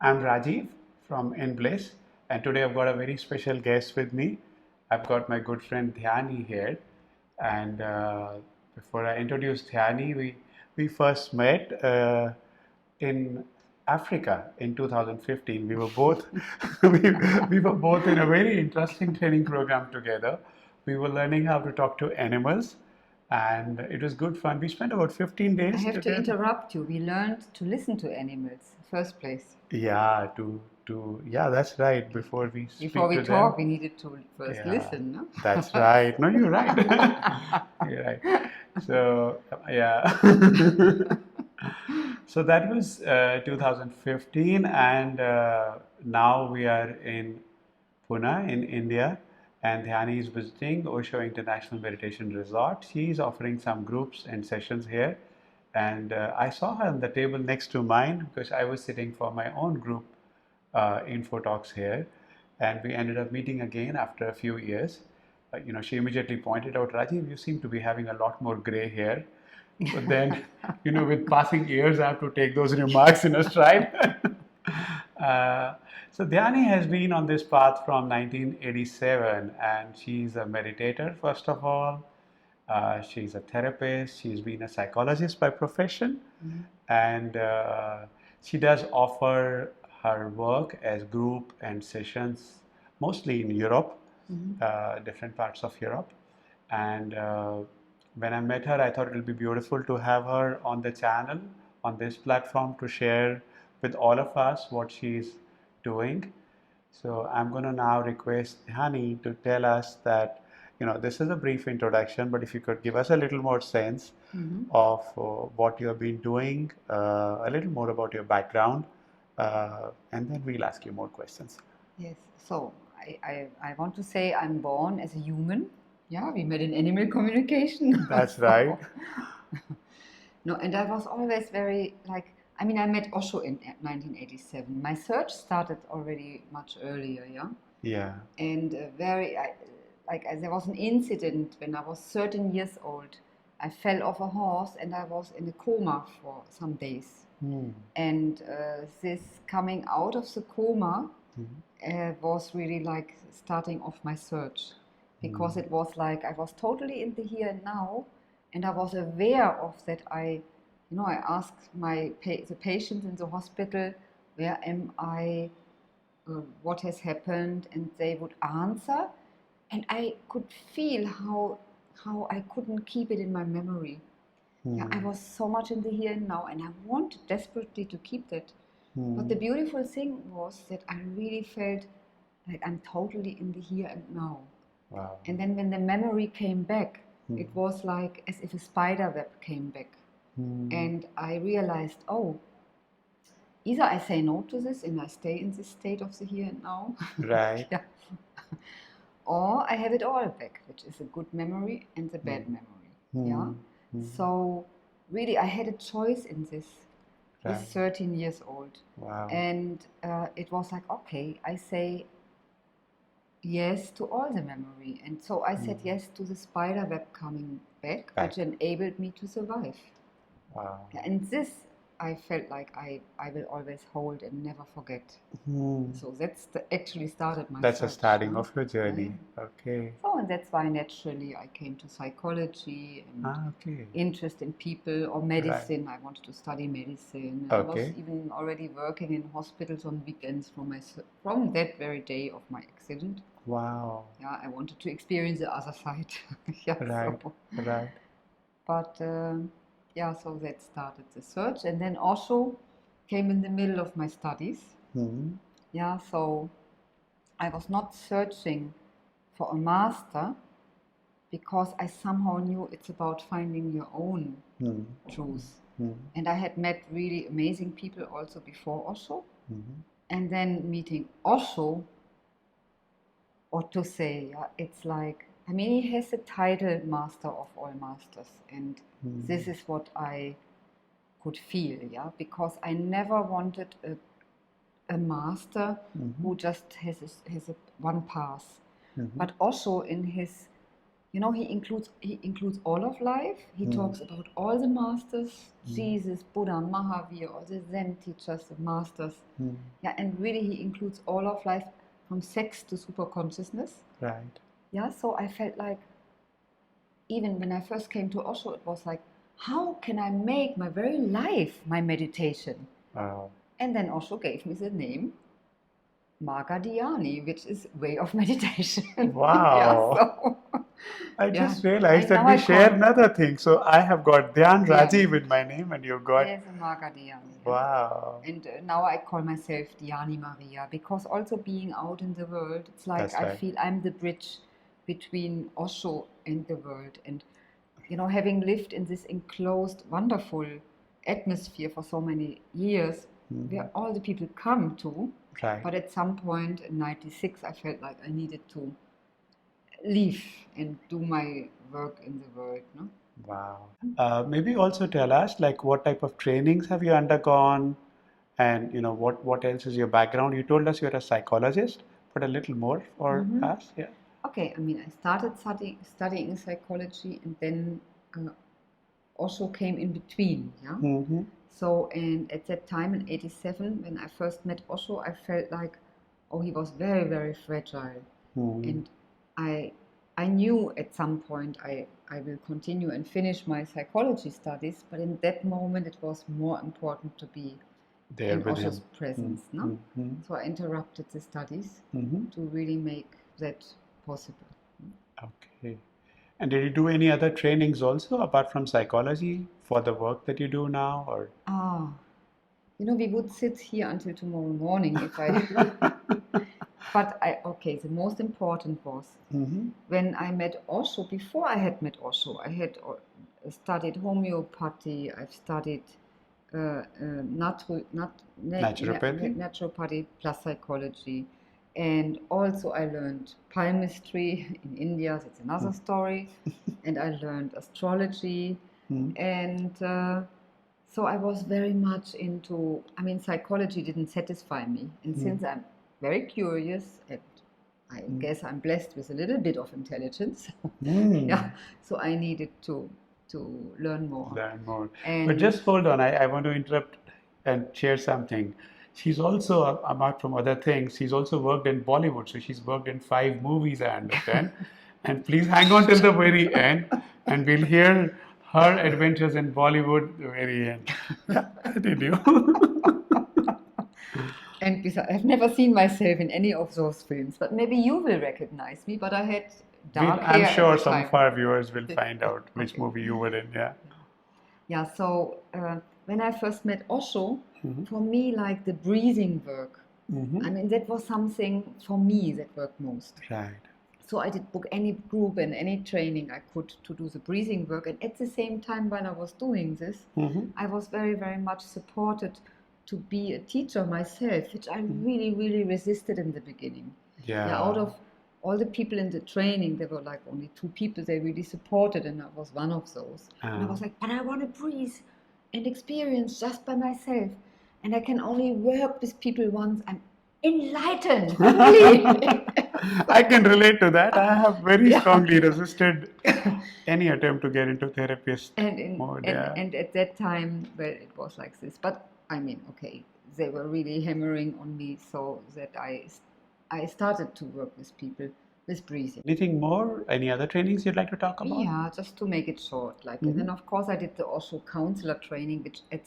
I'm Rajiv from In Bliss, and today I've got a very special guest with me. I've got my good friend Dhyani here, and before I introduce Dhyani, we first met in Africa in 2015. We were both we were both in a very interesting training program together. We were learning how to talk to animals, and it was good fun. We spent about 15 I days have to together. interrupt you. We learned to listen to animals first place. Yeah, yeah, that's right. Before we speak Before we to talk, them, we needed to first yeah, listen. No? that's right. No, you're right. You're right. So, yeah. So that was 2015, and now we are in Pune in India, and Dhyani is visiting OSHO International Meditation Resort. She is offering some groups and sessions here, and I saw her on the table next to mine because I was sitting for my own group info talks here, and we ended up meeting again after a few years. She immediately pointed out, Rajiv, you seem to be having a lot more gray hair. But then, with passing years, I have to take those remarks in a stride. So Dhyani has been on this path from 1987, and she's a meditator, first of all. She's a therapist. She's been a psychologist by profession, and she does offer her work as group and sessions, mostly in Europe, different parts of Europe. And when I met her, I thought it would be beautiful to have her on the channel, on this platform, to share with all of us what she's doing. So I'm going to now request Hani to tell us that, this is a brief introduction, but if you could give us a little more sense of what you have been doing, a little more about your background, and then we'll ask you more questions. Yes. So I want to say I'm born as a human. Yeah, we met in animal communication. That's right. No, and I was always very I met Osho in 1987. My search started already much earlier, yeah. Yeah. And there was an incident when I was 13 years old. I fell off a horse and I was in a coma for some days. And this coming out of the coma was really like starting off my search, because it was like I was totally in the here and now, and I was aware of that. I asked the patient in the hospital, where am I, what has happened, and they would answer, and I could feel how I couldn't keep it in my memory. Yeah, I was so much in the here and now, and I wanted desperately to keep that. But the beautiful thing was that I really felt like I'm totally in the here and now. Wow. And then when the memory came back, it was like as if a spider web came back. And I realized, oh, either I say no to this and I stay in this state of the here and now. Right. Yeah. Or I have it all back, which is a good memory and the bad memory. Yeah. So really I had a choice in this. Right. With 13 years old. Wow. And it was like, okay, I say yes to all the memory. And so I said yes to the spider web coming back, which enabled me to survive. Wow. And this I felt like I will always hold and never forget. So that's actually started my That's search, the starting of your journey. Yeah. Okay. So, and that's why naturally I came to psychology and interest in people or medicine. Right. I wanted to study medicine. I was even already working in hospitals on weekends from that very day of my accident. Wow. Yeah, I wanted to experience the other side. Yeah, right. So. Right. But so that started the search, and then Osho came in the middle of my studies. Yeah, so I was not searching for a master, because I somehow knew it's about finding your own truth. And I had met really amazing people also before Osho. And then meeting Osho, or to say, yeah, it's like, he has the title Master of all Masters. And this is what I could feel, yeah, because I never wanted a master who just has a one path. But Osho, in his he includes all of life. He talks about all the masters, Jesus, Buddha, Mahavir, all the Zen teachers, the masters. Yeah, and really he includes all of life from sex to super consciousness. Right. Yeah, so I felt like, even when I first came to Osho, it was like, how can I make my very life my meditation? Wow. And then Osho gave me the name Marga Dhyani, which is way of meditation. Wow. So, I yeah. just realized And that now we I share call- another thing. So I have got Dhyan Yeah. Rajiv in my name, and you've got. There's a Marga Dhyani. Wow. And now I call myself Dhyani Maria, because also being out in the world, it's like That's I right. feel I'm the bridge between Osho and the world. And having lived in this enclosed, wonderful atmosphere for so many years, where all the people come to, Right. but at some point in '96, I felt like I needed to leave and do my work in the world. No? Wow. Maybe also tell us, like, what type of trainings have you undergone, and what else is your background? You told us you're a psychologist, but a little more for us. Yeah. Okay, I started studying psychology, and then Osho came in between. Yeah. Mm-hmm. So, and at that time in '87, when I first met Osho, I felt like, oh, he was very, very fragile. And I knew at some point I will continue and finish my psychology studies, but in that moment it was more important to be There in with Osho's him. presence. No? So I interrupted the studies to really make that possible. Okay. And did you do any other trainings also apart from psychology for the work that you do now, or? We would sit here until tomorrow morning if I. But the most important was when I met Osho. Before I had met Osho, I had studied homeopathy. I've studied naturopathy plus psychology, and also I learned palmistry in India. That's another story. And I learned astrology, and so I was very much into. Psychology didn't satisfy me, and since I'm very curious, and I guess I'm blessed with a little bit of intelligence. Yeah, so I needed to learn more. Learn more. And But just hold on, I want to interrupt and share something. She's also, apart from other things, she's also worked in Bollywood. So she's worked in 5 movies, I understand. And please hang on till the very end, and we'll hear her adventures in Bollywood the very end. Yeah, did you? And besides, I've never seen myself in any of those films, but maybe you will recognize me. But I had dark hair. I'm sure at the some time. of our viewers will find out which movie you were in. Yeah. Yeah. So when I first met Osho, for me, like the breathing work, that was something for me that worked most. Right. So I did book any group and any training I could to do the breathing work. And at the same time, while I was doing this, I was very, very much supported to be a teacher myself, which I really, really resisted in the beginning. Yeah. Out of all the people in the training, there were like only 2 people they really supported, and I was one of those. And I was like, but I want to breathe and experience just by myself. And I can only work with people once I'm enlightened. I can relate to that. I have very strongly resisted any attempt to get into therapist mode. And at that time, well, it was like this. But they were really hammering on me so that I started to work with people with breathing. Anything more? Any other trainings you'd like to talk about? Yeah, just to make it short. And then of course I did the Osho counselor training, which at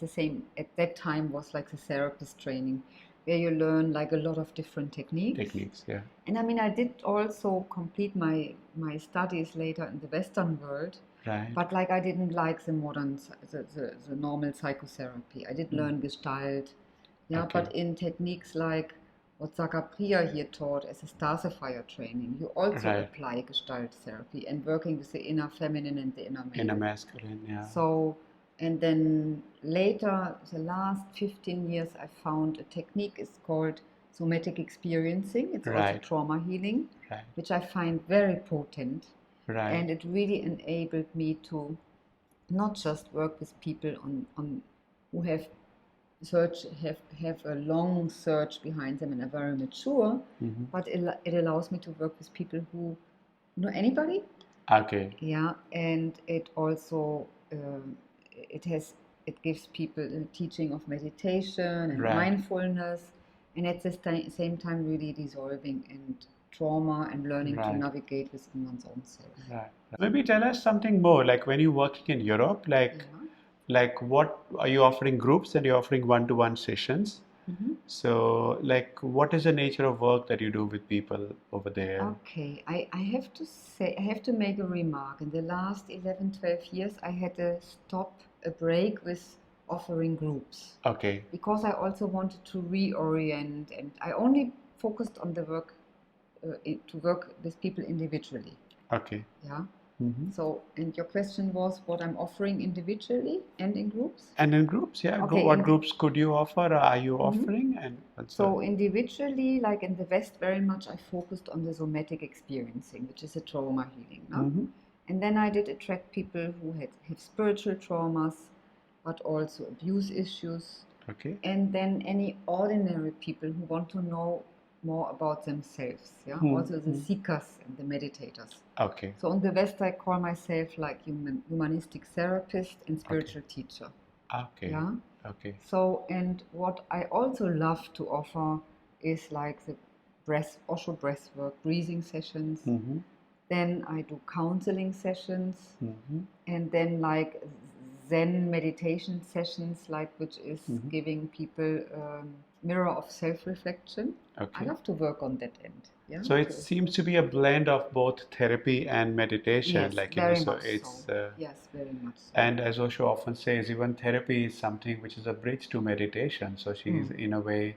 that time was like the therapist training, where you learn like a lot of different techniques. Yeah. And I did also complete my studies later in the Western world. Right. But I didn't like the modern, the normal psychotherapy. I did learn Gestalt. Yeah, Okay. but in techniques like what Priya here taught as a Starsifier training, you also apply Gestalt therapy and working with the inner feminine and the inner male. Inner masculine, yeah. So, and then later, the last 15 years, I found a technique. It's called somatic experiencing. It's also trauma healing, which I find very potent. Right. And it really enabled me to not just work with people on who have a long search behind them and are very mature, but it allows me to work with people who, anybody, Okay. Yeah, and it also it gives people a teaching of meditation and Right. mindfulness, and at the same time really dissolving and trauma and learning to Right. navigate within one's own self. Right. Maybe tell us something more, like when you're working in Europe, Yeah. like what are you offering groups and you're offering one-to-one sessions? Mm-hmm. So, like, what is the nature of work that you do with people over there? Okay, I have to say, I have to make a remark. In the last 11, 12 years, I had a break with offering groups Okay. because I also wanted to reorient, and I only focused on the work to work with people individually. Okay. Yeah. Mm-hmm. So, and your question was what I'm offering individually and in groups? And in groups, yeah. Okay, What groups could you offer? Are you offering? And So individually, like in the West, very much I focused on the somatic experiencing, which is a trauma healing. No? Mm-hmm. And then I did attract people who have spiritual traumas, but also abuse issues. Okay. And then any ordinary people who want to know more about themselves. Yeah. Also the seekers and the meditators. Okay. So in the West, I call myself like humanistic therapist and spiritual teacher. Okay. Yeah. Okay. So, and what I also love to offer is like the OSHO breathwork, breathing sessions. Mm-hmm. Then I do counseling sessions, Mm-hmm. and then like Zen meditation sessions, like which is giving people mirror of self-reflection. Okay. I love to work on that end. Yeah. So it seems to be a blend of both therapy and meditation, Yes, like very so much it's so. Yes, very much so. and as Osho often says, even therapy is something which is a bridge to meditation. So she's in a way,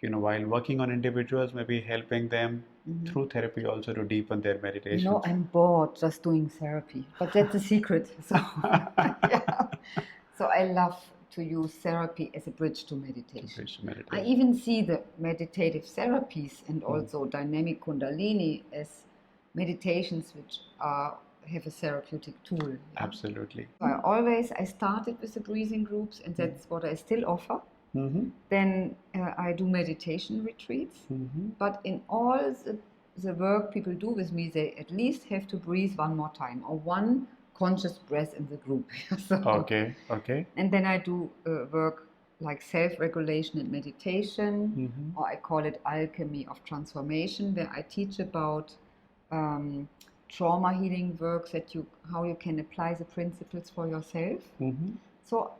while working on individuals, maybe helping them through therapy also to deepen their meditation. You know, I'm bored just doing therapy, but that's a secret. So, yeah. So I love to use therapy as a bridge to meditation. Bridge to meditation. I even see the meditative therapies and also dynamic kundalini as meditations which have a therapeutic tool. Yeah? Absolutely. So I started with the breathing groups, and that's what I still offer. Mm-hmm. Then I do meditation retreats, but in all the work people do with me, they at least have to breathe one more time or one conscious breath in the group. So, Okay. Okay. and then I do work like self-regulation and meditation, or I call it Alchemy of Transformation, where I teach about trauma healing works how you can apply the principles for yourself. So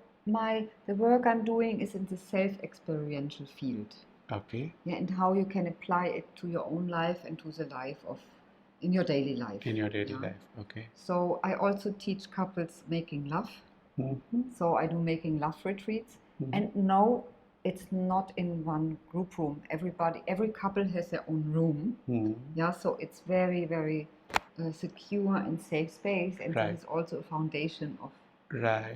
the work I'm doing is in the self-experiential field. Okay. Yeah, and how you can apply it to your own life and to the life in your daily life. In your daily life. Okay. So I also teach couples making love. So I do making love retreats. And no, it's not in one group room. Every couple has their own room. Yeah, so it's very, very secure and safe space. And this is also a foundation of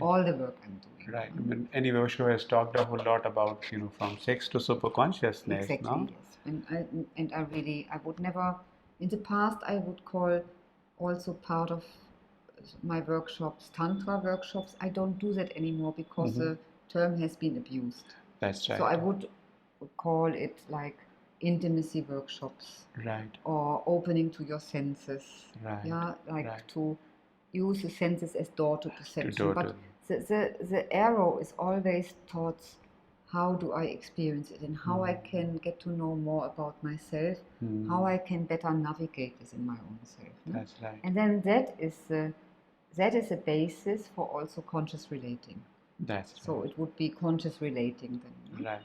all the work I'm doing. Right. I mean, anyway, Osho has talked a whole lot about, from sex to super consciousness, Exactly, no? yes. And I would never, in the past, I would call also part of my workshops, Tantra workshops. I don't do that anymore because the term has been abused. That's right. So I would call it like intimacy workshops. Right. Or opening to your senses. Right. Yeah, like right. to use the senses as door to perception. But the arrow is always towards how do I experience it and how I can get to know more about myself, how I can better navigate this in my own self. That's right. And then that is a basis for also conscious relating. That's right. So it would be conscious relating then. Right.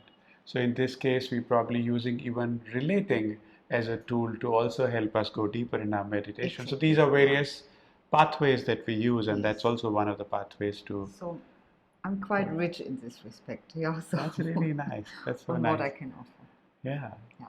So in this case, we're probably using even relating as a tool to also help us go deeper in our meditation. Exactly. So these are various pathways that we use, and that's also one of the pathways to. So I'm quite rich in this respect. Yeah. So that's really nice. That's so from nice. what I can offer. Yeah. Yeah.